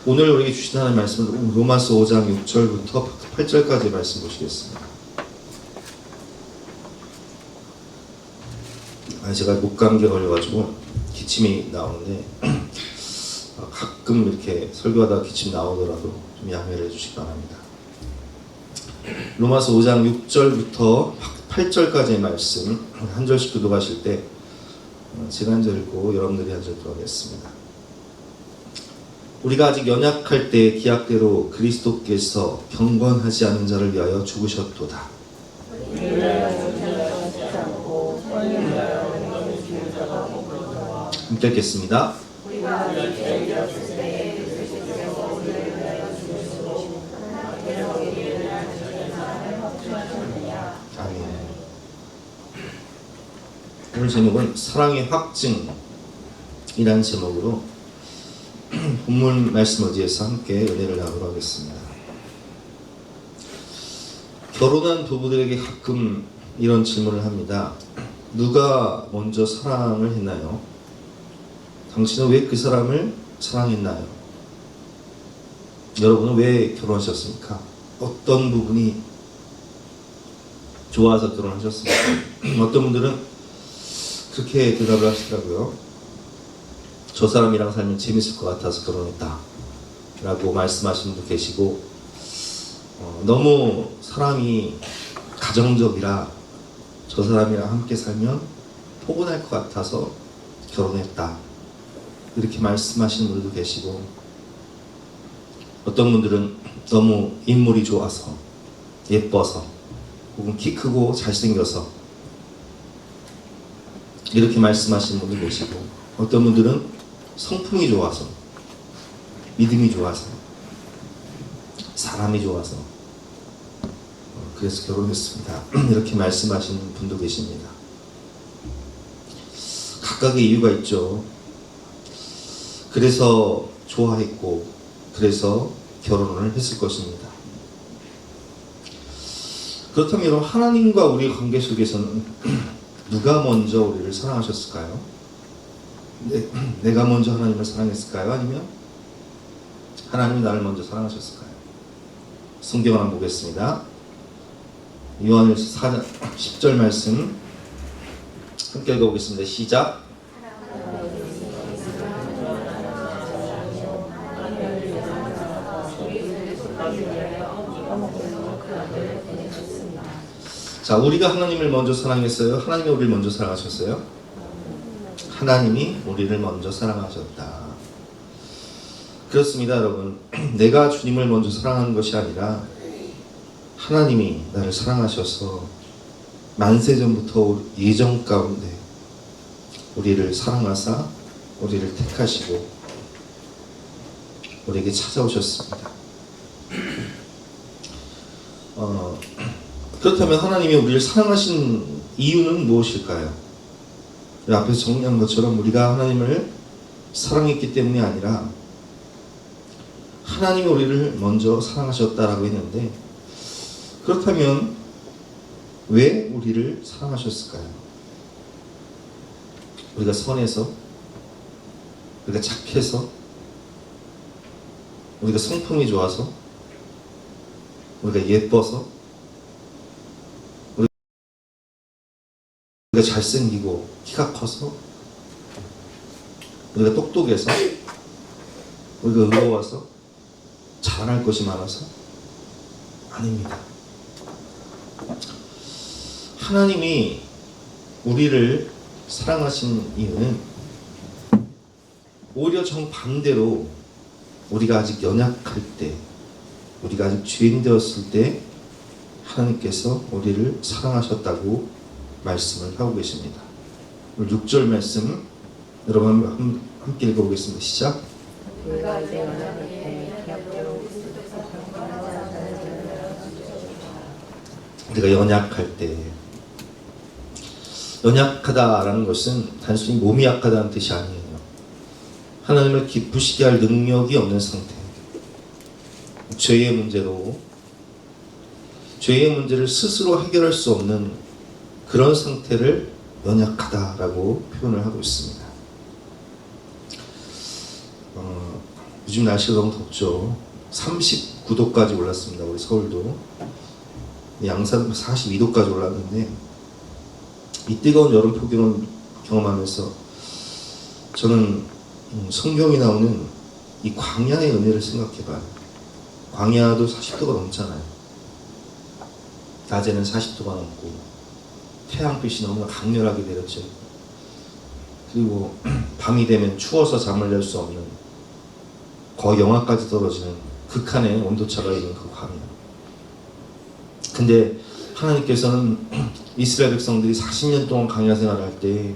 오늘 우리에게 주신 하나님의 말씀은 로마서 5장 6절부터 8절까지 말씀 보시겠습니다. 제가 목감기에 걸려가지고 기침이 나오는데 가끔 이렇게 설교하다가 기침 나오더라도 좀 양해를 해주시기 바랍니다. 로마서 5장 6절부터 8절까지의 말씀 한 절씩 교독하실 때 제가 한 절 읽고 여러분들이 한 절 들어가겠습니다. 우리가 아직 연약할 때 기약대로 그리스도께서 경건하지 않은 자를 위하여 죽으셨도다. 함께 읽겠습니다. 아멘. 오늘 제목은 사랑의 확증이라는 제목으로 본문 말씀을 의지해서 함께 은혜를 나누도록 하겠습니다. 결혼한 부부들에게 가끔 이런 질문을 합니다. 누가 먼저 사랑을 했나요? 당신은 왜 그 사람을 사랑했나요? 여러분은 왜 결혼하셨습니까? 어떤 부분이 좋아서 결혼하셨습니까? 어떤 분들은 그렇게 대답을 하시더라고요. 저 사람이랑 살면 재밌을 것 같아서 결혼했다 라고 말씀하시는 분도 계시고, 너무 사람이 가정적이라 저 사람이랑 함께 살면 포근할 것 같아서 결혼했다 이렇게 말씀하시는 분들도 계시고, 어떤 분들은 너무 인물이 좋아서, 예뻐서, 혹은 키 크고 잘생겨서 이렇게 말씀하시는 분도 계시고, 어떤 분들은 성품이 좋아서, 믿음이 좋아서, 사람이 좋아서 그래서 결혼했습니다 이렇게 말씀하시는 분도 계십니다. 각각의 이유가 있죠. 그래서 좋아했고 그래서 결혼을 했을 것입니다. 그렇다면 여러분, 하나님과 우리의 관계 속에서는 누가 먼저 우리를 사랑하셨을까요? 내가 먼저 하나님을 사랑했을까요? 아니면 하나님이 나를 먼저 사랑하셨을까요? 성경을 한번 보겠습니다. 요한일서 4장 10절 말씀 함께 읽어보겠습니다. 시작. 자, 우리가 하나님을 먼저 사랑했어요? 하나님이 우리를 먼저 사랑하셨어요? 하나님이 우리를 먼저 사랑하셨다. 그렇습니다, 여러분. 내가 주님을 먼저 사랑하는 것이 아니라 하나님이 나를 사랑하셔서 만세전부터 예정 가운데 우리를 사랑하사 우리를 택하시고 우리에게 찾아오셨습니다. 그렇다면 하나님이 우리를 사랑하신 이유는 무엇일까요? 앞에서 정리한 것처럼 우리가 하나님을 사랑했기 때문이 아니라 하나님이 우리를 먼저 사랑하셨다라고 했는데, 그렇다면 왜 우리를 사랑하셨을까요? 우리가 선해서? 우리가 착해서? 우리가 성품이 좋아서? 우리가 예뻐서? 우리가 잘생기고 키가 커서? 우리가 똑똑해서? 우리가 의로워서? 자랑할 것이 많아서? 아닙니다. 하나님이 우리를 사랑하신 이유는 오히려 정반대로 우리가 아직 연약할 때, 우리가 아직 죄인 되었을 때 하나님께서 우리를 사랑하셨다고 말씀을 하고 계십니다. 6절 말씀 여러분 함께 읽어보겠습니다. 시작. 우리가 연약할 때, 연약하다라는 것은 단순히 몸이 약하다는 뜻이 아니에요. 하나님을 기쁘시게 할 능력이 없는 상태, 죄의 문제로 죄의 문제를 스스로 해결할 수 없는 그런 상태를 연약하다라고 표현을 하고 있습니다. 요즘 날씨가 너무 덥죠. 39도까지 올랐습니다. 우리 서울도. 양산 42도까지 올랐는데 이 뜨거운 여름 폭염을 경험하면서 저는 성경이 나오는 이 광야의 은혜를 생각해봐요. 광야도 40도가 넘잖아요. 낮에는 40도가 넘고 태양빛이 너무나 강렬하게 내렸죠. 그리고 밤이 되면 추워서 잠을 잘 수 없는 거의 영하까지 떨어지는 극한의 온도차가 있는 그 광야. 근데 하나님께서는 이스라엘 백성들이 40년 동안 광야 생활할 때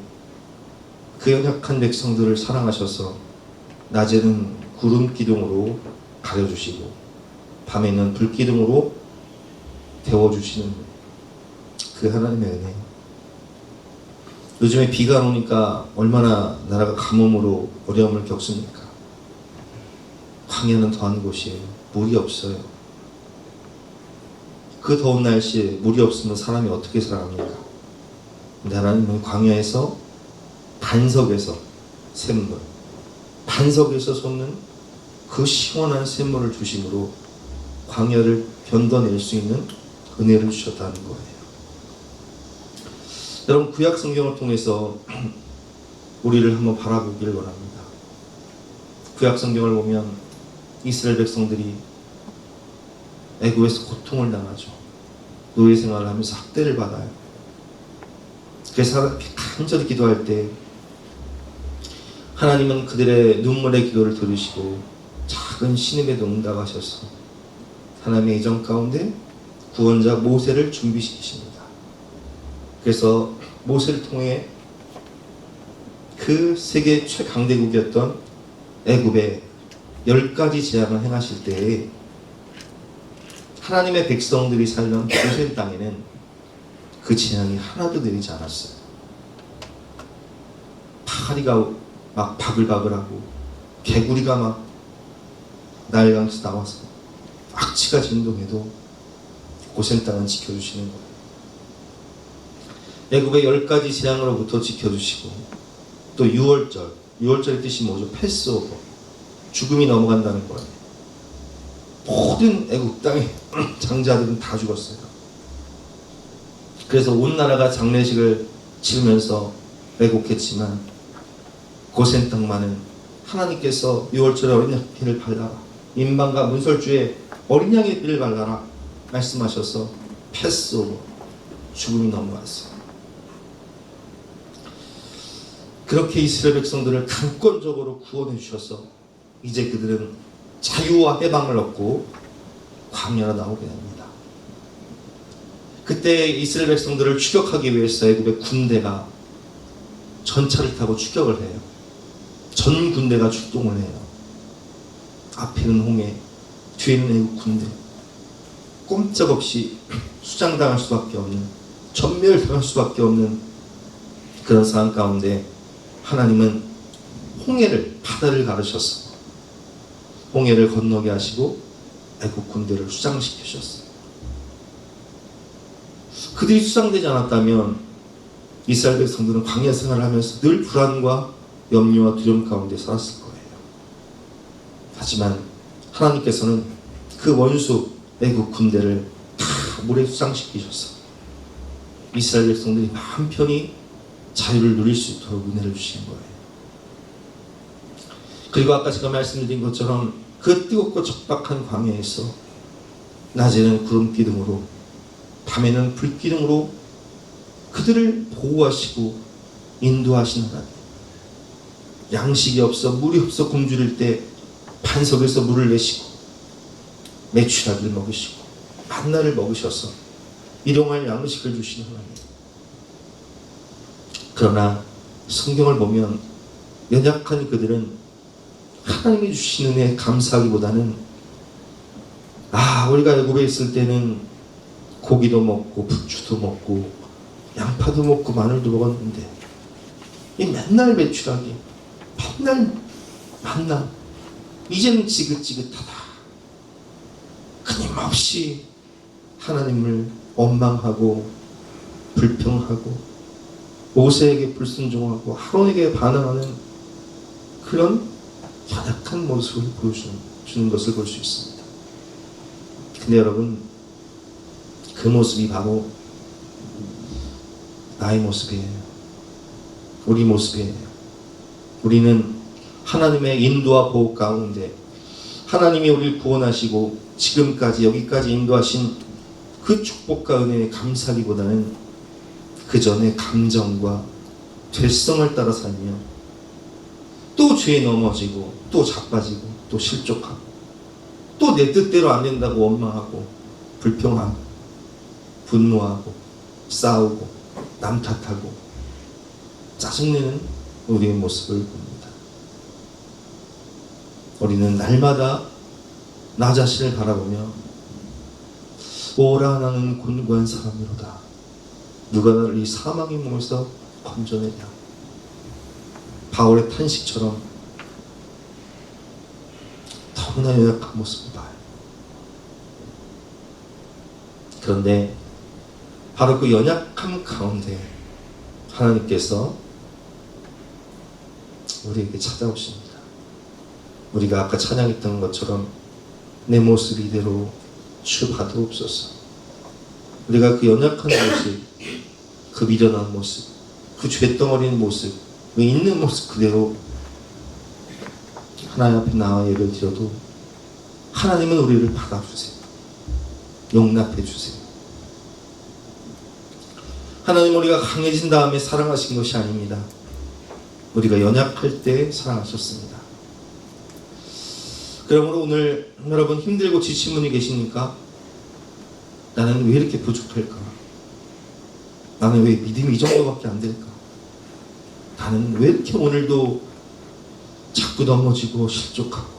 그 연약한 백성들을 사랑하셔서 낮에는 구름 기둥으로 가려주시고 밤에는 불 기둥으로 데워주시는 그 하나님의 은혜. 요즘에 비가 안 오니까 얼마나 나라가 가뭄으로 어려움을 겪습니까? 광야는 더한 곳이에요. 물이 없어요. 그 더운 날씨에 물이 없으면 사람이 어떻게 살아갑니까? 근데 하나님은 광야에서 반석에서 샘물, 반석에서 솟는 그 시원한 샘물을 주심으로 광야를 견뎌낼 수 있는 은혜를 주셨다는 거예요. 여러분, 구약 성경을 통해서 우리를 한번 바라보기를 원합니다. 구약 성경을 보면 이스라엘 백성들이 애굽에서 고통을 당하죠. 노예 생활을 하면서 학대를 받아요. 그래서 간절히 기도할 때 하나님은 그들의 눈물의 기도를 들으시고 작은 신임에도 응답하셔서 하나님의 예정 가운데 구원자 모세를 준비시키십니다. 그래서 모세를 통해 그 세계 최강대국이었던 애굽의 10가지 재앙을 행하실 때에 하나님의 백성들이 살던 고센 땅에는 그 재앙이 하나도 내리지 않았어요. 파리가 막 바글바글하고 개구리가 막 날강에서 나와서 악취가 진동해도 고센 땅은 지켜주시는 거예요. 애굽의 10가지 재앙으로부터 지켜주시고 또 6월절의 뜻이 뭐죠? 패스오버, 죽음이 넘어간다는 거예요. 모든 애굽 땅의 장자들은 다 죽었어요. 그래서 온 나라가 장례식을 치르면서 애곡했지만 고센 땅만은 하나님께서 6월절에 어린 양 피를 발라라, 인방과 문설주에 어린 양의 피를 발라라 말씀하셔서 패스오버, 죽음이 넘어갔어요. 그렇게 이스라엘 백성들을 강권적으로 구원해 주셔서 이제 그들은 자유와 해방을 얻고 광야로 나오게 됩니다. 그때 이스라엘 백성들을 추격하기 위해서 애굽의 군대가 전차를 타고 추격을 해요. 전 군대가 출동을 해요. 앞에는 홍해, 뒤에는 애굽 군대. 꼼짝없이 수장당할 수밖에 없는, 전멸당할 수밖에 없는 그런 상황 가운데 하나님은 홍해를, 바다를 가르셔서 홍해를 건너게 하시고 애굽 군대를 수장시키셨어요. 그들이 수장되지 않았다면 이스라엘 백성들은 광야 생활을 하면서 늘 불안과 염려와 두려움 가운데 살았을 거예요. 하지만 하나님께서는 그 원수 애굽 군대를 다 물에 수장시키셔서 이스라엘 백성들이 마음 편히 자유를 누릴 수 있도록 은혜를 주신 거예요. 그리고 아까 제가 말씀드린 것처럼 그 뜨겁고 척박한 광야에서 낮에는 구름 기둥으로 밤에는 불 기둥으로 그들을 보호하시고 인도하신 하나님. 양식이 없어 물이 없어 굶주릴 때 반석에서 물을 내시고 메추라기를 먹이시고 만나를 먹으셔서 일용할 양식을 주시는 하나님. 그러나 성경을 보면 연약한 그들은 하나님이 주시는 은혜에 감사하기보다는 우리가 애굽에 있을 때는 고기도 먹고 부추도 먹고 양파도 먹고 마늘도 먹었는데 이 맨날 메추라기, 맨날 만나, 이제는 지긋지긋하다. 끊임없이 하나님을 원망하고 불평하고 모세에게 불순종하고 아론에게 반항하는 그런 연약한 모습을 보여주는 것을 볼 수 있습니다. 근데 여러분, 그 모습이 바로 나의 모습이에요. 우리 모습이에요. 우리는 하나님의 인도와 보호 가운데 하나님이 우리를 구원하시고 지금까지 여기까지 인도하신 그 축복과 은혜에 감사하기보다는 그 전에 감정과 죄성을 따라 살며 또 죄에 넘어지고 또 자빠지고 또 실족하고 또 내 뜻대로 안 된다고 원망하고 불평하고 분노하고 싸우고 남 탓하고 짜증내는 우리의 모습을 봅니다. 우리는 날마다 나 자신을 바라보며 오라 나는 곤고한 사람이로다. 누가 나를 이 사망의 몸에서 건져내냐. 바울의 탄식처럼 너무나 연약한 모습을 봐요. 그런데 바로 그 연약함 가운데 하나님께서 우리에게 찾아오십니다. 우리가 아까 찬양했던 것처럼 내 모습 이대로 주 받아옵소서. 우리가 그 연약한 모습, 그 미련한 모습, 그 죄덩어리인 모습, 그 있는 모습 그대로 하나님 앞에 나와 예를 드려도 하나님은 우리를 받아주세요. 용납해 주세요. 하나님 우리가 강해진 다음에 사랑하신 것이 아닙니다. 우리가 연약할 때 사랑하셨습니다. 그러므로 오늘 여러분 힘들고 지친 분이 계십니까? 나는 왜 이렇게 부족할까? 나는 왜 믿음이 이 정도밖에 안 될까? 나는 왜 이렇게 오늘도 자꾸 넘어지고 실족하고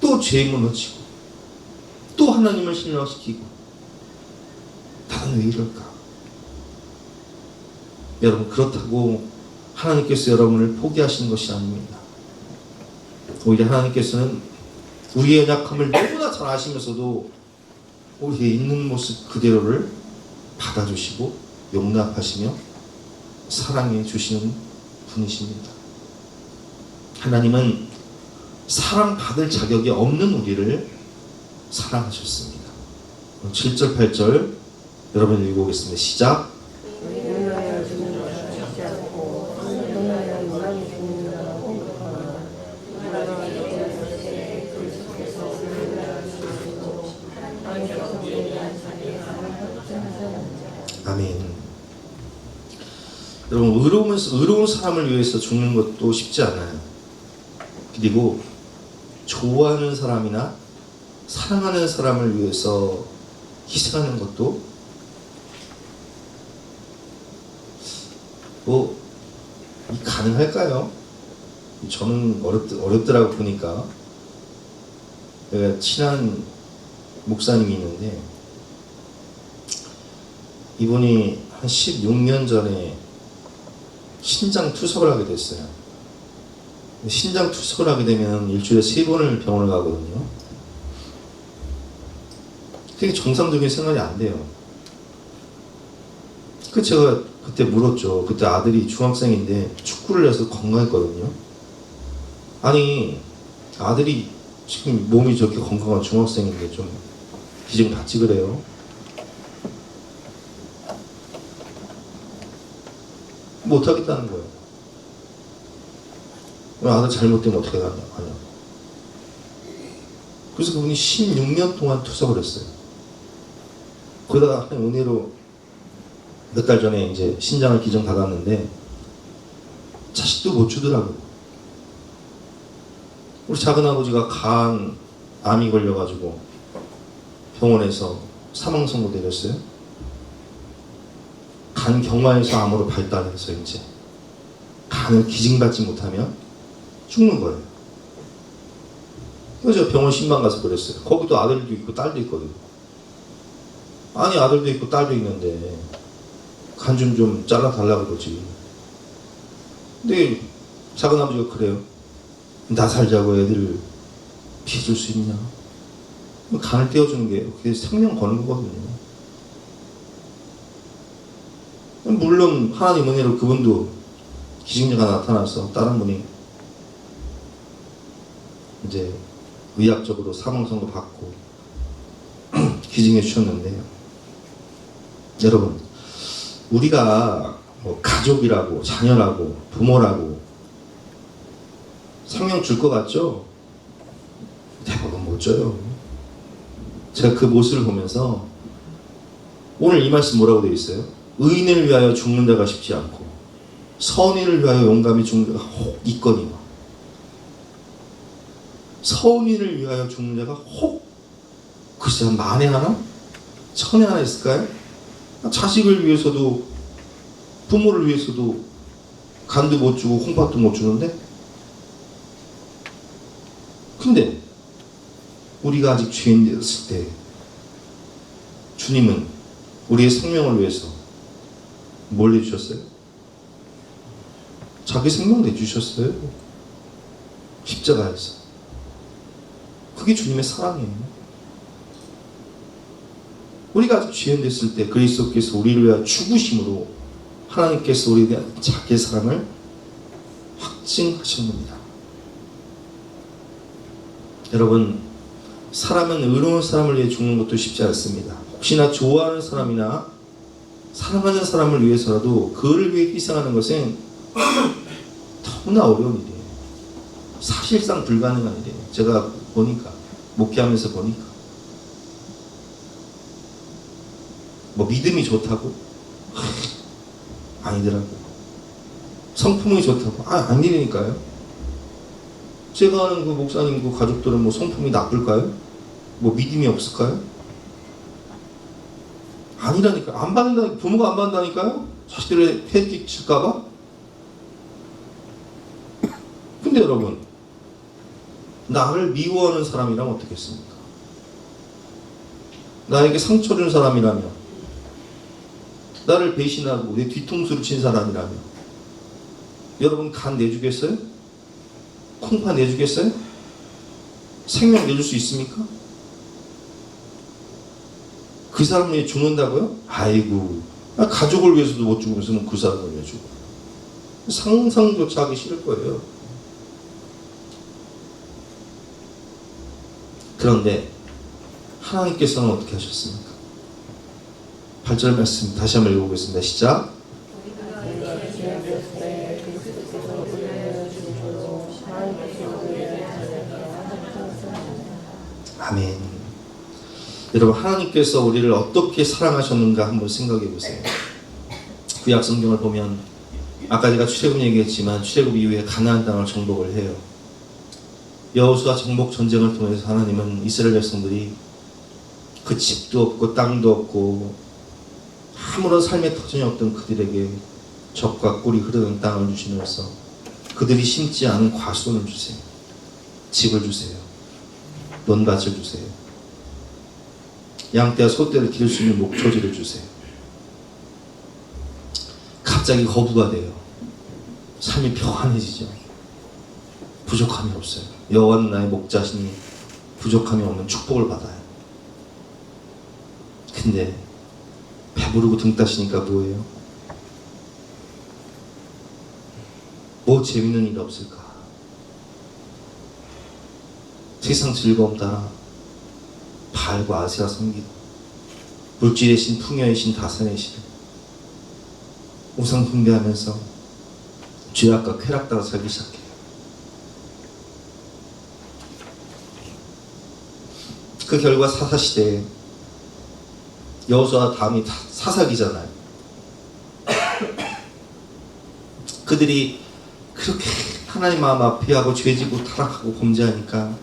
또 죄에 무너지고 또 하나님을 신뢰시키고 나는 왜 이럴까? 여러분 그렇다고 하나님께서 여러분을 포기하시는 것이 아닙니다. 오히려 하나님께서는 우리의 연약함을 너무나 잘 아시면서도 우리의 있는 모습 그대로를 받아주시고 용납하시며 사랑해 주시는 분이십니다. 하나님은 사랑받을 자격이 없는 우리를 사랑하셨습니다. 7절 8절 여러분 읽어보겠습니다. 시작. 아멘. 여러분 의로운 사람을 위해서 죽는 것도 쉽지 않아요. 그리고 좋아하는 사람이나 사랑하는 사람을 위해서 희생하는 것도 가능할까요? 저는 어렵더라고 보니까. 내가 친한 목사님이 있는데 이분이 한 16년 전에 신장 투석을 하게 됐어요. 신장 투석을 하게 되면 일주일에 3번을 병원을 가거든요. 되게 정상적인 생활이 안 돼요. 제가 그때 물었죠. 그때 아들이 중학생인데 축구를 해서 건강했거든요. 아니 아들이 지금 몸이 저렇게 건강한 중학생인데 좀 기증 받지 그래요? 못하겠다는 거예요. 아들 잘못되면 어떻게 하냐. 그래서 그분이 16년 동안 투석을 했어요. 그러다가 은혜로 몇 달 전에 이제 신장을 기증 받았는데 자식도 못 주더라고요. 우리 작은아버지가 암이 걸려가지고 병원에서 사망 선고 내렸어요. 간 경화에서 암으로 발달해서 이제 간을 기증받지 못하면 죽는 거예요. 그래서 병원 신방 가서 그랬어요. 거기도 아들도 있고 딸도 있거든요. 아니 아들도 있고 딸도 있는데 간 좀 잘라달라고 그러지. 근데 작은아버지가 그래요. 나 살자고 애들을 피해줄 수 있냐. 간을 떼어주는 게 그게 생명 거는 거거든요. 물론 하나님 은혜로 그분도 기증자가 나타나서 다른 분이 이제 의학적으로 사망 선고 받고 기증해 주셨는데요. 여러분, 우리가 뭐 가족이라고, 자녀라고, 부모라고 생명 줄 것 같죠? 대부분 못 줘요. 제가 그 모습을 보면서 오늘 이 말씀 뭐라고 되어 있어요? 의인을 위하여 죽는 자가 쉽지 않고 선인을 위하여 용감히 죽는 자가 혹 있거니와. 선인을 위하여 죽는 자가 혹, 글쎄 한 만에 하나? 천에 하나 있을까요? 자식을 위해서도, 부모를 위해서도 간도 못 주고 홍밥도 못 주는데, 근데 우리가 아직 죄인 되었을 때 주님은 우리의 생명을 위해서 뭘 내주셨어요? 자기 생명 내주셨어요. 십자가에서. 그게 주님의 사랑이에요. 우리가 아직 죄인 됐을 때 그리스도께서 우리를 위하여 죽으심으로 하나님께서 우리에 대한 자기의 사랑을 확증하셨습니다. 여러분, 사람은 의로운 사람을 위해 죽는 것도 쉽지 않습니다. 혹시나 좋아하는 사람이나 사랑하는 사람을 위해서라도 그를 위해 희생하는 것은 너무나 어려운 일이에요. 사실상 불가능한 일이에요. 제가 보니까, 목회하면서 보니까. 뭐 믿음이 좋다고? 아니더라고요. 성품이 좋다고? 아니라니까요. 제가 아는 그 목사님 그 가족들은 뭐 성품이 나쁠까요? 뭐 믿음이 없을까요? 아니라니까요. 안 받는다, 부모가 안 받는다니까요? 자식들의 폐 끼칠까봐? 근데 여러분, 나를 미워하는 사람이라면 어떻겠습니까? 나에게 상처 준 사람이라면, 나를 배신하고 내 뒤통수를 친 사람이라면, 여러분 간 내주겠어요? 콩파 내주겠어요? 생명 내줄 수 있습니까? 그 사람을 위해 죽는다고요? 아이고, 가족을 위해서도 못 죽으면 그 사람을 위해 죽어. 상상조차 하기 싫을 거예요. 그런데 하나님께서는 어떻게 하셨습니까? 8절 말씀 다시 한번 읽어보겠습니다. 시작. 아멘. 여러분, 하나님께서 우리를 어떻게 사랑하셨는가 한번 생각해 보세요. 구약 성경을 보면 아까 제가 출애굽 얘기했지만 출애굽 이후에 가나안 땅을 정복을 해요. 여호수아 정복 전쟁을 통해서 하나님은 이스라엘 백성들이 그 집도 없고 땅도 없고 아무런 삶의 터전이 없던 그들에게 젖과 꿀이 흐르는 땅을 주시면서 그들이 심지 않은 과수를 주세요. 집을 주세요. 논밭을 주세요. 양떼와 소떼를 기를 수 있는 목초지를 주세요. 갑자기 거부가 돼요. 삶이 평안해지죠. 부족함이 없어요. 여호와는 나의 목자시니 부족함이 없는 축복을 받아요. 근데 배부르고 등 따시니까 뭐예요? 뭐 재밌는 일 없을까? 세상 즐거움 따라 바알과 아세라 섬기고 물질의 신, 풍요의 신, 다산의 신 우상 숭배하면서 죄악과 쾌락 따라 살기 시작해요. 그 결과 사사시대에 여호수아 다음이 사사기잖아요. 그들이 그렇게 하나님 마음 아파하고 죄지고 타락하고 범죄하니까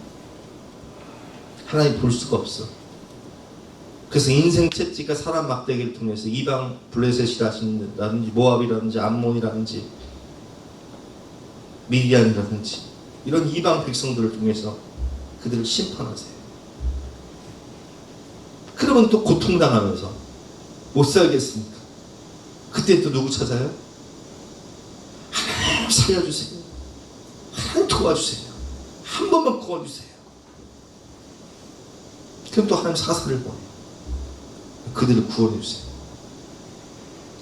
하나님 볼 수가 없어. 그래서 인생 채찍과 사람 막대기를 통해서 이방 블레셋이라든지 모압이라든지 암몬이라든지 미디안이라든지 이런 이방 백성들을 통해서 그들을 심판하세요. 그러면 또 고통당하면서 못 살겠습니까? 그때 또 누구 찾아요? 하나님 살려주세요. 하나님 도와주세요. 한 번만 구워주세요. 그럼 또 하나님 사사를 보내요. 그들을 구원해주세요.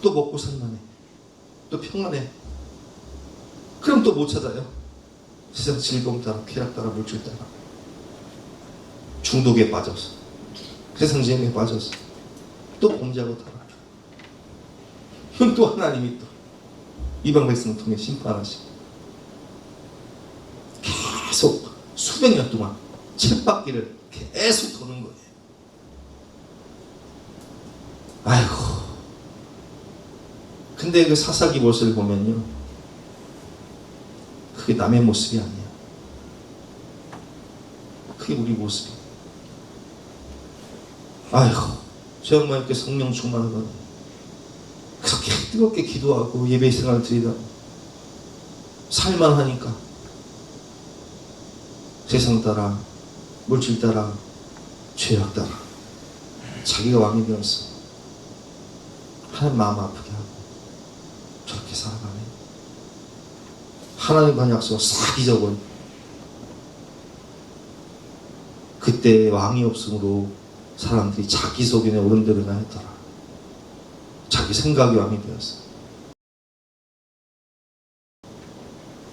또 먹고 살만해. 또 평안해. 그럼 또 못 찾아요. 세상 즐거움 따라, 쾌락 따라, 물질 따라 중독에 빠져서, 세상 재미에 빠져서 또 범죄하고 따라. 그럼 또 하나님이 또 이방 백성을 통해 심판하시고 계속 수백 년 동안 쳇바퀴를 계속 도는 거예요. 아이고. 근데 그 사사기 모습을 보면요, 그게 남의 모습이 아니에요. 그게 우리 모습이에요. 아이고, 정말 이렇게 성령 충만하거든요. 그렇게 뜨겁게 기도하고 예배 생활을 드리다 살만 하니까 세상 따라, 물질 따라, 죄악 따라 자기가 왕이 되었어. 하나님 마음 아프게 하고 저렇게 살아가네. 하나님 반 약속을 싹 잊어버려. 그때 왕이 없으므로 사람들이 자기 소견에 옳은 대로나 했더라. 자기 생각이 왕이 되었어.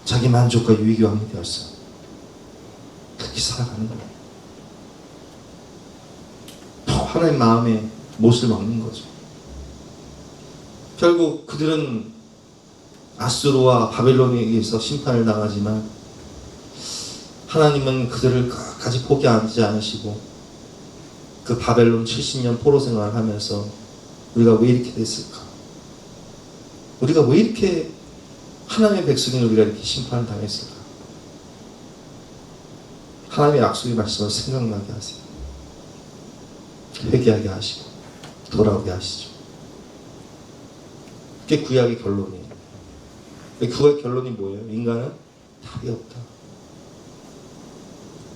자기 만족과 유익이 왕이 되었어. 그렇게 살아가는 거예요. 또 하나님 마음에 못을 막는 거죠. 결국 그들은 아수르와 바벨론에 의해서 심판을 당하지만 하나님은 그들을 끝까지 포기하지 않으시고 그 바벨론 70년 포로 생활을 하면서 우리가 왜 이렇게 됐을까? 우리가 왜 이렇게 하나님의 백성인 우리가 이렇게 심판을 당했을까? 하나님의 약속의 말씀을 생각나게 하세요. 회개하게 하시고 돌아오게 하시죠. 그게 구약의 결론이에요. 구약의 결론이 뭐예요? 인간은 답이 없다.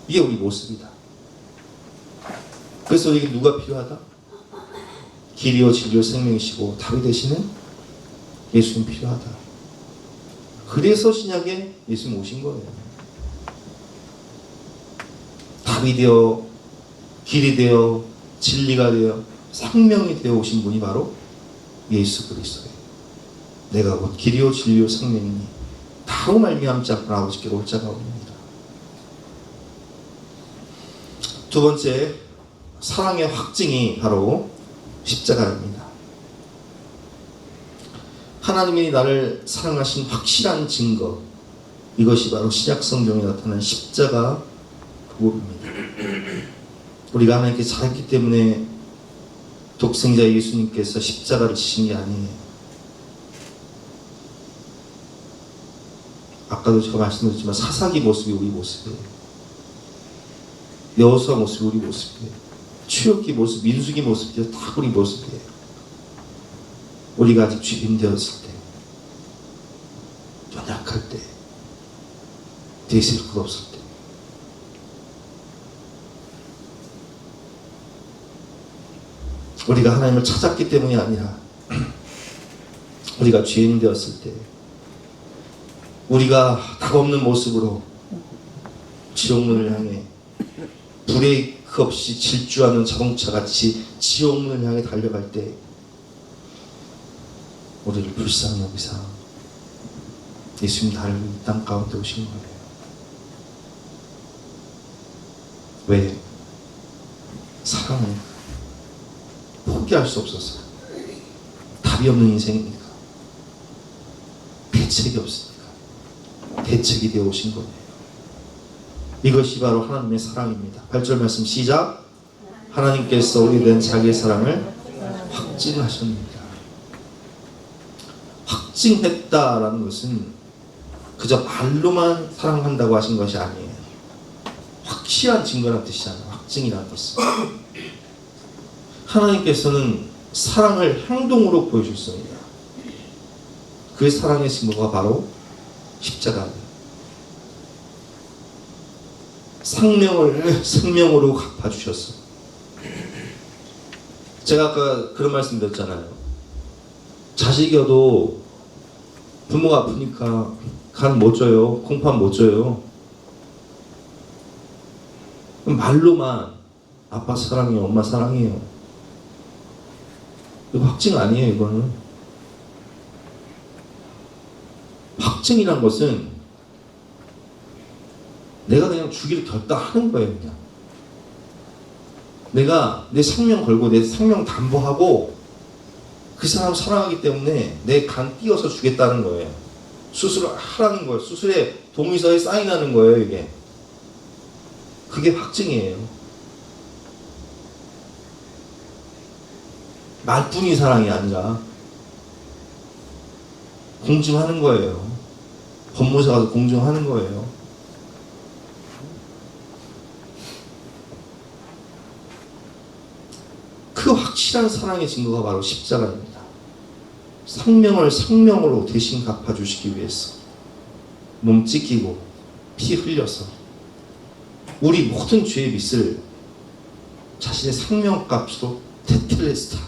이게 우리 모습이다. 그래서 우리에게 누가 필요하다? 길이요 진리요 생명이시고 답이 되시는 예수님 필요하다. 그래서 신약에 예수님 오신 거예요. 답이 되어, 길이 되어, 진리가 되어, 생명이 되어 오신 분이 바로 예수 그리스도예요. 내가 곧 길이요 진리요 생명이니 다로 말미암지 않고 아버지께로 올 자가 없느니라. 두 번째, 사랑의 확증이 바로 십자가입니다. 하나님이 나를 사랑하신 확실한 증거, 이것이 바로 신약 성경에 나타난 십자가 복음입니다. 우리가 하나님께 잘했기 때문에 독생자 예수님께서 십자가를 지신 게 아니에요. 아까도 제가 말씀드렸지만 사사기 모습이 우리 모습이에요. 여호수아 모습이 우리 모습이에요. 출애굽기 모습, 민수기 모습이 다 우리 모습이에요. 우리가 아직 죄인 되었을 때, 연약할 때, 대세일 것 없을 때, 우리가 하나님을 찾았기 때문이 아니라 우리가 죄인 되었을 때, 우리가 답 없는 모습으로 지옥문을 향해 브레이크 없이 질주하는 자동차같이 지옥문을 향해 달려갈 때 우리를 불쌍히 여기사 예수님 나를 이 땅 가운데 오신 거예요. 왜? 사랑을 포기할 수 없어서. 답이 없는 인생이니까, 대책이 없으니까 대책이 되어 오신 거예요. 이것이 바로 하나님의 사랑입니다. 8절 말씀 시작. 하나님께서 우리에 대한 자기의 사랑을 확증하셨습니다. 확증했다라는 것은 그저 말로만 사랑한다고 하신 것이 아니에요. 확실한 증거라는 뜻이잖아요. 확증이라는 것은 하나님께서는 사랑을 행동으로 보여주셨습니다. 그 사랑의 증거가 바로 십자가예요. 생명으로 갚아주셨어. 제가 아까 그런 말씀 드렸잖아요. 자식이어도 부모가 아프니까 간 못 줘요. 콩팥 못 줘요. 말로만 아빠 사랑해요, 엄마 사랑해요. 이거 확증 아니에요. 이거는 확증이란 것은 내가 그냥 주기를 결단하는 거예요. 그냥 내가 내 생명 걸고 내 생명 담보하고 그 사람 사랑하기 때문에 내 간 띄어서 주겠다는 거예요. 수술을 하라는 거예요. 수술에 동의서에 사인하는 거예요. 이게 그게 확증이에요. 말뿐이 사랑이 아니라 공증하는 거예요. 법무사 가서 공증하는 거예요. 그 확실한 사랑의 증거가 바로 십자가입니다. 생명을 생명으로 대신 갚아주시기 위해서 몸 찢기고 피 흘려서 우리 모든 죄의 빚을 자신의 생명값으로 테텔레스타이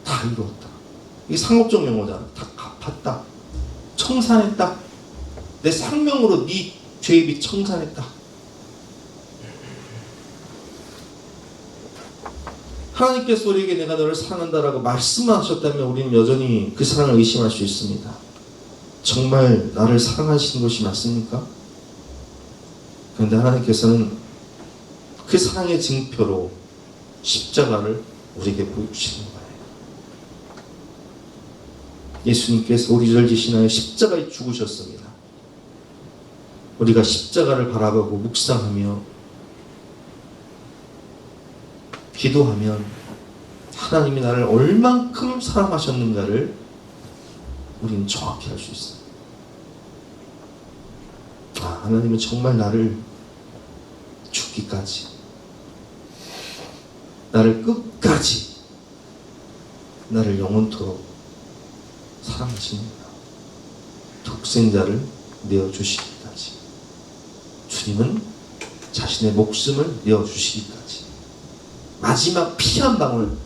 다 이루었다. 이게 상업적 용어잖아. 다 갚았다. 청산했다. 내 생명으로 네 죄의 빚 청산했다. 하나님께서 우리에게 내가 너를 사랑한다라고 말씀하셨다면 우리는 여전히 그 사랑을 의심할 수 있습니다. 정말 나를 사랑하시는 것이 맞습니까? 그런데 하나님께서는 그 사랑의 증표로 십자가를 우리에게 보여주시는 거예요. 예수님께서 우리를 대신하여 십자가에 죽으셨습니다. 우리가 십자가를 바라보고 묵상하며 기도하면 하나님이 나를 얼만큼 사랑하셨는가를 우리는 정확히 알 수 있어요. 아, 하나님은 정말 나를 죽기까지, 나를 끝까지, 나를 영원토록 사랑하시는구나. 독생자를 내어주시기까지. 주님은 자신의 목숨을 내어주시기까지. 마지막 피 한 방울,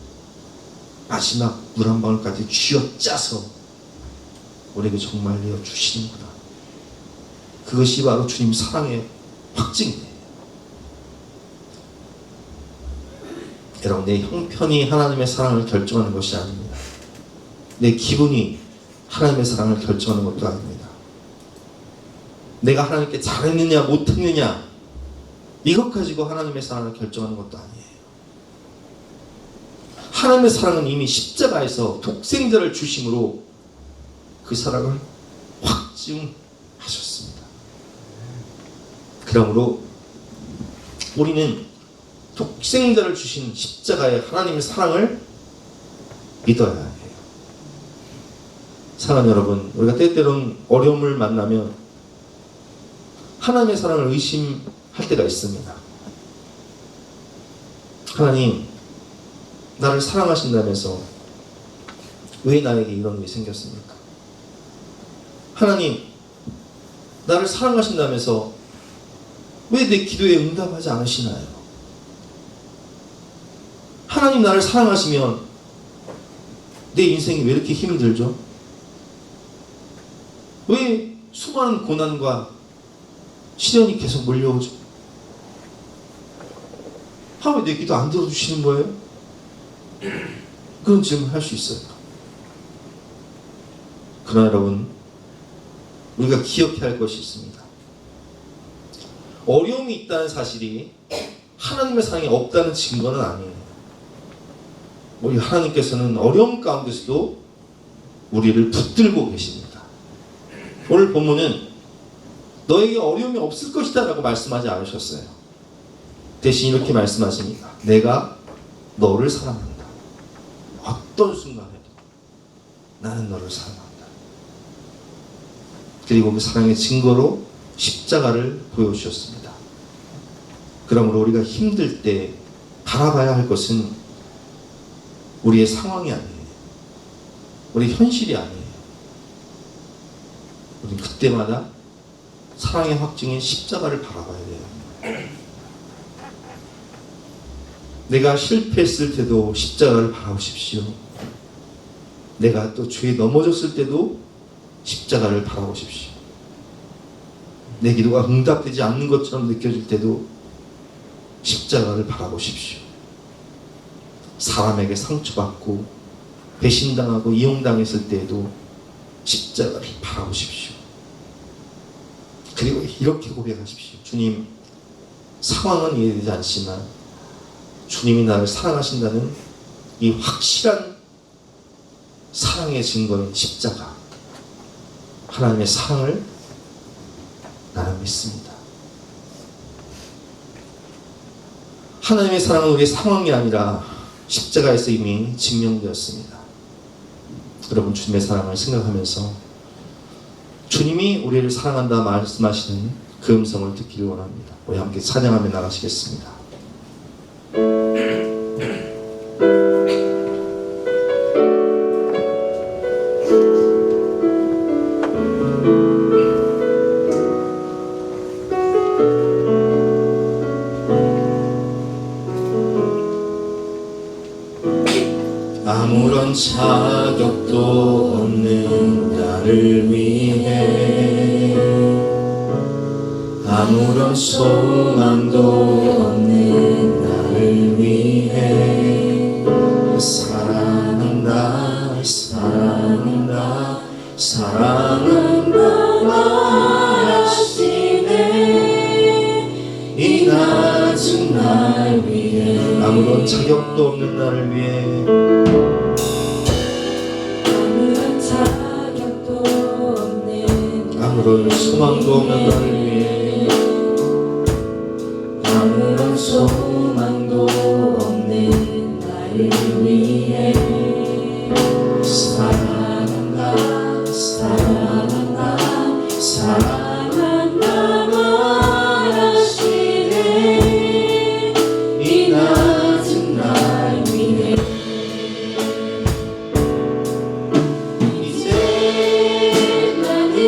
마지막 물 한 방울까지 쥐어짜서 우리에게 정말 내어주시는구나. 그것이 바로 주님 사랑의 확증이에요. 여러분, 내 형편이 하나님의 사랑을 결정하는 것이 아닙니다. 내 기분이 하나님의 사랑을 결정하는 것도 아닙니다. 내가 하나님께 잘했느냐 못했느냐 이것 가지고 하나님의 사랑을 결정하는 것도 아니에요. 하나님의 사랑은 이미 십자가에서 독생자를 주심으로 그 사랑을 확증하셨습니다. 그러므로 우리는 독생자를 주신 십자가의 하나님의 사랑을 믿어야 해요. 사랑하는 여러분, 우리가 때때로는 어려움을 만나면 하나님의 사랑을 의심할 때가 있습니다. 하나님, 나를 사랑하신다면서 왜 나에게 이런 일이 생겼습니까? 하나님, 나를 사랑하신다면서 왜 내 기도에 응답하지 않으시나요? 하나님, 나를 사랑하시면 내 인생이 왜 이렇게 힘들죠? 왜 수많은 고난과 시련이 계속 몰려오죠? 왜 내 기도 안 들어주시는 거예요? 그런 질문을 할 수 있어요. 그러나 여러분, 우리가 기억해야 할 것이 있습니다. 어려움이 있다는 사실이 하나님의 사랑이 없다는 증거는 아니에요. 우리 하나님께서는 어려움 가운데서도 우리를 붙들고 계십니다. 오늘 본문은 너에게 어려움이 없을 것이다 라고 말씀하지 않으셨어요. 대신 이렇게 말씀하십니다. 내가 너를 사랑한다. 어떤 순간에도 나는 너를 사랑한다. 그리고 그 사랑의 증거로 십자가를 보여주셨습니다. 그러므로 우리가 힘들 때 바라봐야 할 것은 우리의 상황이 아니에요. 우리 현실이 아니에요. 우리는 그때마다 사랑의 확증인 십자가를 바라봐야 돼요. 내가 실패했을 때도 십자가를 바라보십시오. 내가 또 죄에 넘어졌을 때도 십자가를 바라보십시오. 내 기도가 응답되지 않는 것처럼 느껴질 때도 십자가를 바라보십시오. 사람에게 상처받고 배신당하고 이용당했을 때에도 십자가를 바라보십시오. 그리고 이렇게 고백하십시오. 주님, 상황은 이해되지 않지만 주님이 나를 사랑하신다는 이 확실한 사랑의 증거인 십자가, 하나님의 사랑을 나는 믿습니다. 하나님의 사랑은 우리의 상황이 아니라 십자가에서 이미 증명되었습니다. 여러분, 주님의 사랑을 생각하면서 주님이 우리를 사랑한다 말씀하시는 그 음성을 듣기를 원합니다. 우리 함께 찬양하며 나가시겠습니다. 아무런 자격도 없는 나를 위해, 아무런 소망도 없는 나를 위해 사랑한다, 사랑한다, 사랑한다 말하시네. 이 낮은 날 위해, 아무런 자격도 없는 나를 위해, 아무런 소망도 없는 나를 위해, 아무런 소망도 없는 나를 위해 사랑한다, 사랑한다, 사랑한다 말하시네. 이 낮은 날 위해 이제 나는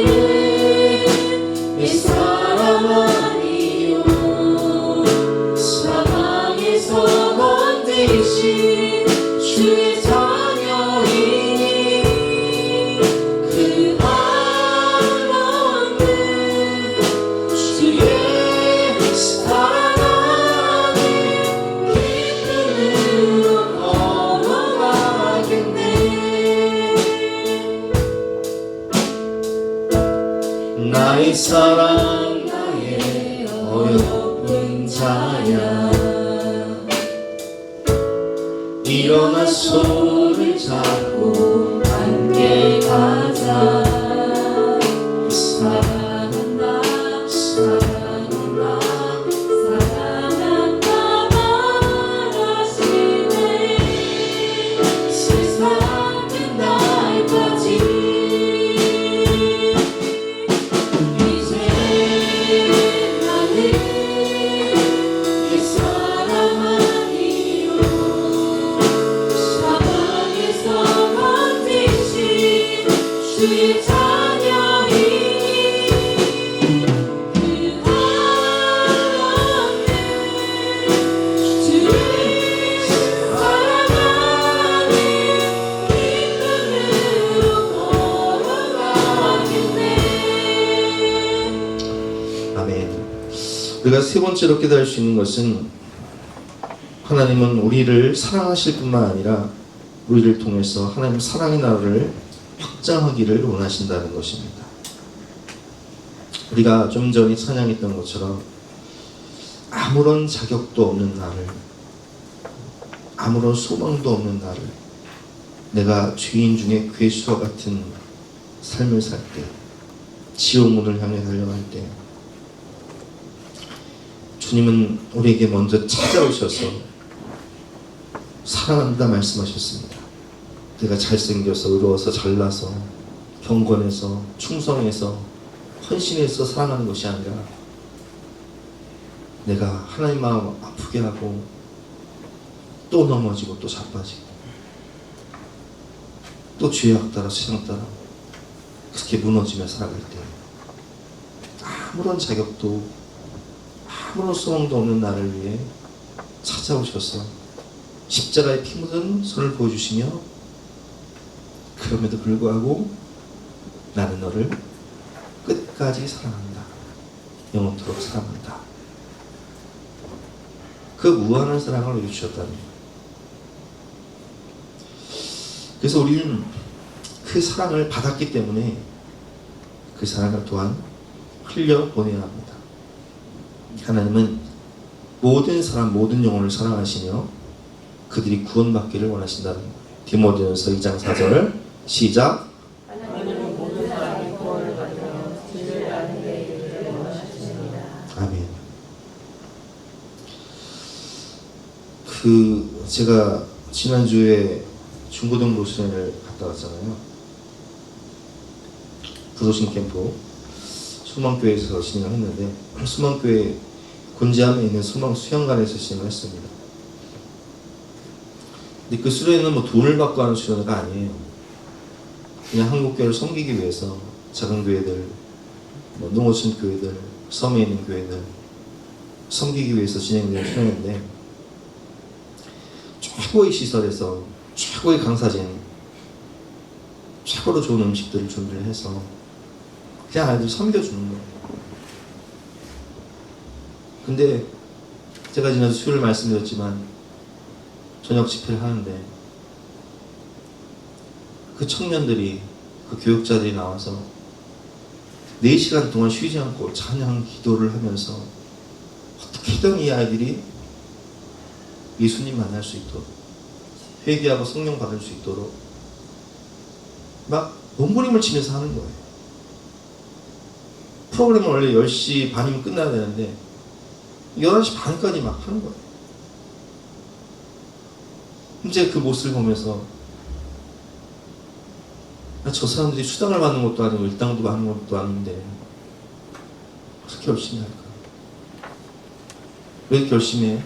주의 자녀이니 그 안에 주의 사랑하는 기쁨으로 걸어가겠네. 나의 사랑, 나의 어여쁜 자야, 일어나 손을 잡고 함께 가자. 사랑한다, 사랑한다, 사랑한다 말하시네. 세상 끝날까지 이제 나는 내 사랑 아니요, 주의 자녀이니 그 안에 주의 사랑하는 기쁨으로 걸어가겠네. 아멘. 우리가 세 번째로 깨달을 수 있는 것은, 하나님은 우리를 사랑하실 뿐만 아니라 우리를 통해서 하나님 사랑의 나라를 확장하기를 원하신다는 것입니다. 우리가 좀 전에 찬양했던 것처럼 아무런 자격도 없는 나를, 아무런 소망도 없는 나를, 내가 죄인 중에 괴수와 같은 삶을 살 때, 지옥문을 향해 달려갈 때, 주님은 우리에게 먼저 찾아오셔서 사랑한다 말씀하셨습니다. 내가 잘생겨서, 의로워서, 잘나서, 경건해서, 충성해서, 헌신해서 사랑하는 것이 아니라, 내가 하나님 마음 아프게 하고 또 넘어지고 또 자빠지고 또 죄악 따라 세상 따라 그렇게 무너지며 살아갈 때, 아무런 자격도 아무런 소망도 없는 나를 위해 찾아오셔서 십자가에 피 묻은 손을 보여주시며, 그럼에도 불구하고 나는 너를 끝까지 사랑한다, 영원토록 사랑한다, 그 무한한 사랑을 우리에게 주셨다는 거예요. 그래서 우리는 그 사랑을 받았기 때문에 그 사랑을 또한 흘려 보내야 합니다. 하나님은 모든 사람, 모든 영혼을 사랑하시며 그들이 구원받기를 원하신다는 거예요. 디모데전서 2장 4절 시작. 하나님은 모든 사람이 구원을 받으며 진리를 아는 데 이르기를 원하셨습니다. 아멘. 제가 지난주에 중고등부 수련을 갔다 왔잖아요. 부도심 캠프 수망교회에서 진행을 했는데, 수망교회 곤지암에 있는 수망 수영관에서 진행을 했습니다. 근데 그 수련은 뭐 돈을 받고 하는 수련회가 아니에요. 그냥 한국교회를 섬기기 위해서 작은 교회들, 뭐 농어촌 교회들, 섬에 있는 교회들 섬기기 위해서 진행되는 수련회인데, 최고의 시설에서 최고의 강사진, 최고로 좋은 음식들을 준비를 해서 그냥 아이들 섬겨주는 거예요. 근데 제가 지난주 수요일 말씀드렸지만 저녁 집회를 하는데 그 청년들이, 그 교육자들이 나와서 4시간 동안 쉬지 않고 찬양 기도를 하면서 어떻게든 이 아이들이 예수님 만날 수 있도록, 회개하고 성령 받을 수 있도록 막 몸부림을 치면서 하는 거예요. 프로그램은 원래 10시 반이면 끝나야 되는데 11시 반까지 막 하는 거예요. 이제 그 모습을 보면서 저 사람들이 수당을 받는 것도 아니고 일당도 받는 것도 아닌데 어떻게 열심히 할까? 왜 이렇게 열심히 해?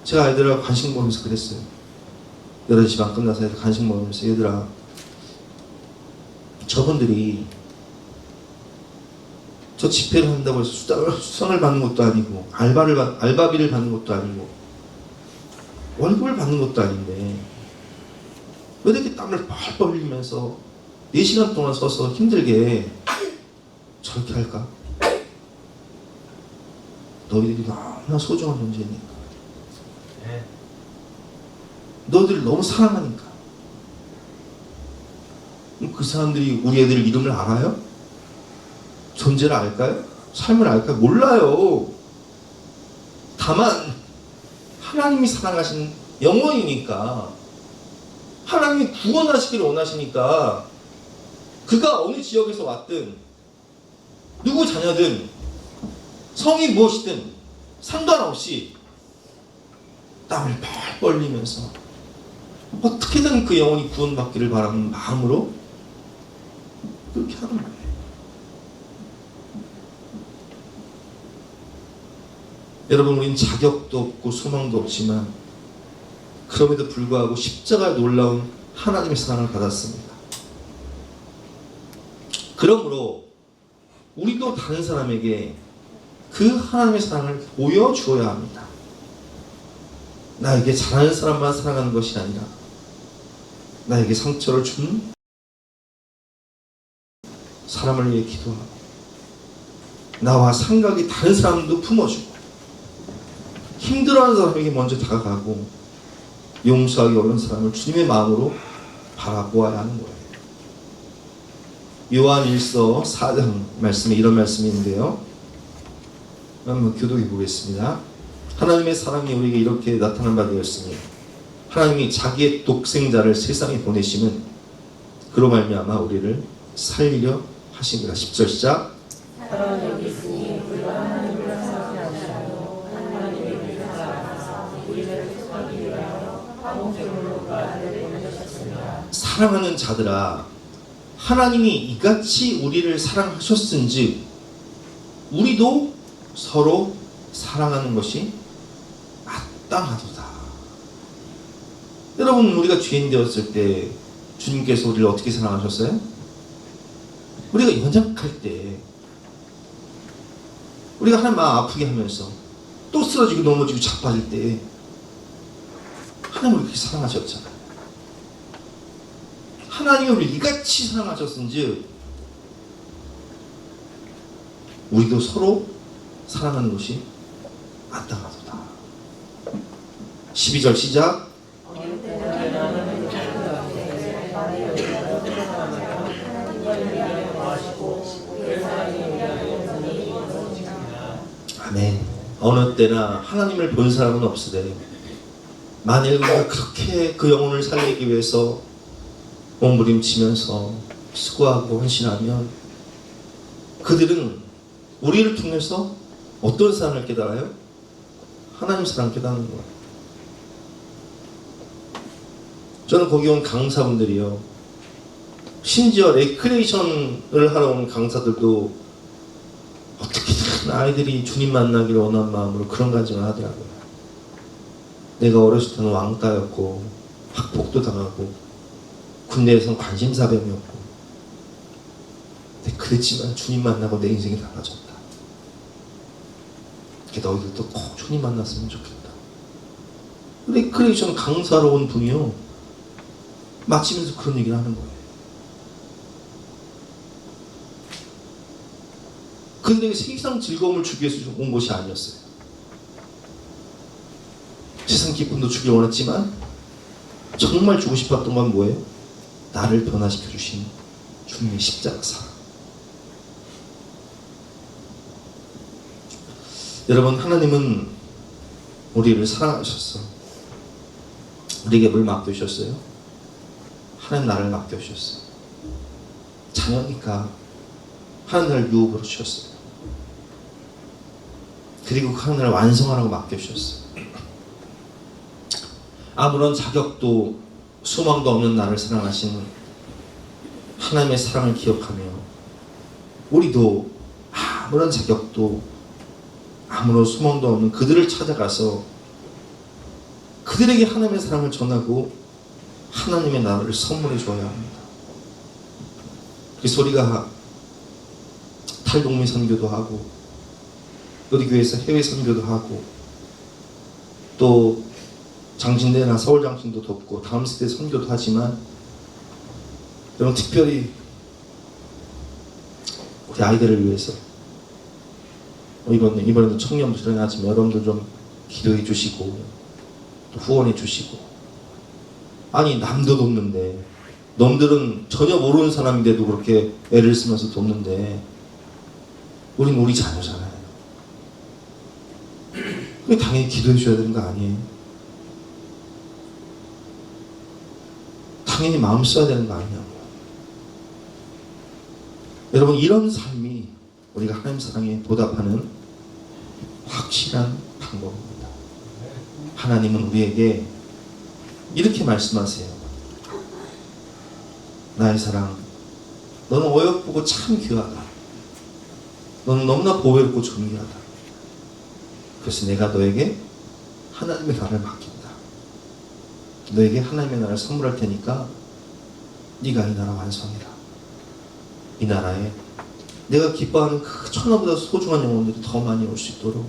제가 아이들하고 간식 먹으면서 그랬어요. 11시 반 끝나서 애들 간식 먹으면서, 얘들아, 저분들이 저 집회를 한다고 해서 수당을 받는 것도 아니고 알바비를 받는 것도 아니고 월급을 받는 것도 아닌데 왜 이렇게 땀을 펄펄 흘리면서 4시간 동안 서서 힘들게 저렇게 할까? 너희들이 너무나 소중한 존재니까, 너희들을 너무 사랑하니까. 그 사람들이 우리 애들 이름을 알아요? 존재를 알까요? 삶을 알까요? 몰라요. 다만 하나님이 사랑하신 영혼이니까, 하나님이 구원하시기를 원하시니까, 그가 어느 지역에서 왔든 누구 자녀든 성이 무엇이든 상관없이 땀을 펄펄 흘리면서 어떻게든 그 영혼이 구원받기를 바라는 마음으로 그렇게 하는 거예요. 여러분, 우리는 자격도 없고 소망도 없지만 그럼에도 불구하고 십자가의 놀라운 하나님의 사랑을 받았습니다. 그러므로 우리도 다른 사람에게 그 하나님의 사랑을 보여주어야 합니다. 나에게 잘하는 사람만 사랑하는 것이 아니라 나에게 상처를 준 사람을 위해 기도하고, 나와 생각이 다른 사람도 품어주고, 힘들어하는 사람에게 먼저 다가가고 용서하기 어려운 사람을 주님의 마음으로 바라보아야 하는 거예요. 요한 1서 4장 말씀에 이런 말씀이 있는데요, 한번 교독해 보겠습니다. 하나님의 사랑이 우리에게 이렇게 나타난 바 되었으니 하나님이 자기의 독생자를 세상에 보내심은 그로 말미암아 우리를 살리려 하심이라. 10절 시작. 사랑은 여기 있으니 우리가 하나님을 사랑하지 않으라도 하나님이 우리를 사랑하사 우리를 속하기 위하여 화목제물로 그 아들을 보내셨습니다. 사랑하는 자들아, 하나님이 이같이 우리를 사랑하셨은즉 우리도 서로 사랑하는 것이 마땅하도다. 여러분, 우리가 죄인 되었을 때 주님께서 우리를 어떻게 사랑하셨어요? 우리가 연약할 때, 우리가 하나님 마음 아프게 하면서 또 쓰러지고 넘어지고 자빠질 때 하나님을 그렇게 사랑하셨잖아요. 하나님이 우리를 이같이 사랑하셨은즉 우리도 서로 사랑하는 것이 마땅하도다. 12절 시작. 아멘. 어느 때나 하나님을 본 사람은 없으되 만일 우리가 그렇게 그 영혼을 살리기 위해서 몸부림치면서 수고하고 헌신하면 그들은 우리를 통해서 어떤 사랑을 깨달아요? 하나님 사랑을 깨닫는 거예요. 저는 거기 온 강사분들이요, 심지어 레크레이션을 하러 온 강사들도 어떻게든 아이들이 주님 만나기를 원하는 마음으로 그런 간증을 하더라고요. 내가 어렸을 때는 왕따였고 학폭도 당하고 군대에서는 관심사병이었고, 근데 그랬지만 주님 만나고 내 인생이 달라졌다. 너희들도 꼭 주님 만났으면 좋겠다. 레크레이션 강사로 온 분이요, 마치면서 그런 얘기를 하는 거예요. 근데 세상 즐거움을 주기 위해서 온 것이 아니었어요. 세상 기쁨도 주기 원했지만 정말 주고 싶었던 건 뭐예요? 나를 변화시켜 주신 주님의 십자가 사랑. 여러분, 하나님은 우리를 사랑하셨어. 우리에게 뭘 맡겨주셨어요? 하나님 나를 맡겨주셨어요. 자녀니까 하나님 나를 유업으로 주셨어요. 그리고 그 하나님을 완성하라고 맡겨주셨어요. 아무런 자격도 소망도 없는 나를 사랑하신 하나님의 사랑을 기억하며 우리도 아무런 자격도 아무런 소망도 없는 그들을 찾아가서 그들에게 하나님의 사랑을 전하고 하나님의 나라를 선물해 줘야 합니다. 그래서 우리가 탈북민 선교도 하고 우리 교회에서 해외 선교도 하고 또 장신대나 서울 장신도 돕고 다음 세대 선교도 하지만, 여러분 특별히 우리 아이들을 위해서 이번에도 청년부 수련하지만 여러분들 좀 기도해 주시고 또 후원해 주시고, 아니 남도 돕는데 놈들은 전혀 모르는 사람인데도 그렇게 애를 쓰면서 돕는데 우린 우리 자녀잖아요. 그게 당연히 기도해 줘야 되는 거 아니에요? 당연히 마음 써야 되는 거 아니냐고요. 여러분, 이런 삶이 우리가 하나님 사랑에 보답하는 확실한 방법입니다. 하나님은 우리에게 이렇게 말씀하세요. 나의 사랑, 너는 어여쁘고 참 귀하다. 너는 너무나 보배롭고 존귀하다. 그래서 내가 너에게 하나님의 나라를 맡긴다. 너에게 하나님의 나라를 선물할 테니까 네가 이 나라 완성해라. 이 나라에 내가 기뻐하는 그 천하보다 소중한 영혼들이 더 많이 올 수 있도록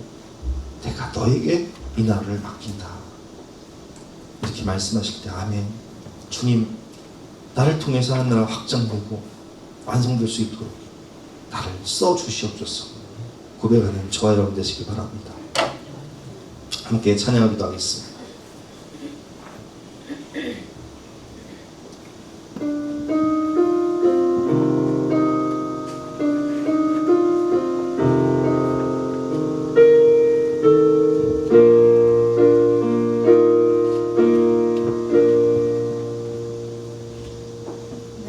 내가 너에게 이 나라를 맡긴다. 이렇게 말씀하실 때 아멘. 주님, 나를 통해서 한 나라가 확장되고 완성될 수 있도록 나를 써주시옵소서. 고백하는 저와 여러분 되시기 바랍니다. 함께 찬양하기도 하겠습니다.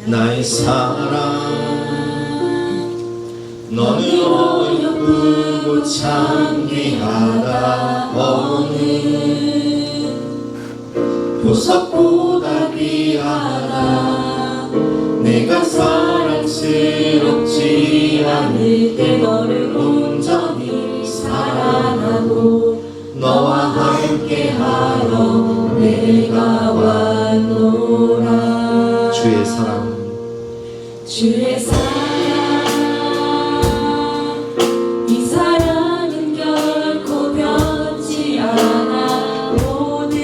나의 사랑, 너는 어여쁘고 참 귀하다. 어느 보석보다 귀하다. 내가 사랑스럽지 않을 때 너를 온전히 사랑하고 너와 함께하러 내가 왔노라. 주의 사랑, 주의 사랑, 이 사랑은 결코 변치 않아. 모든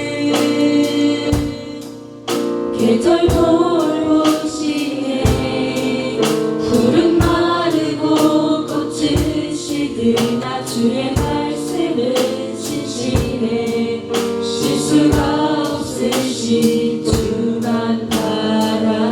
계절 돌보시네. 푸른 마르고 꽃은 시드나 주의 말씀은 신실해. 실수가 없으신 주만 바라.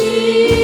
주시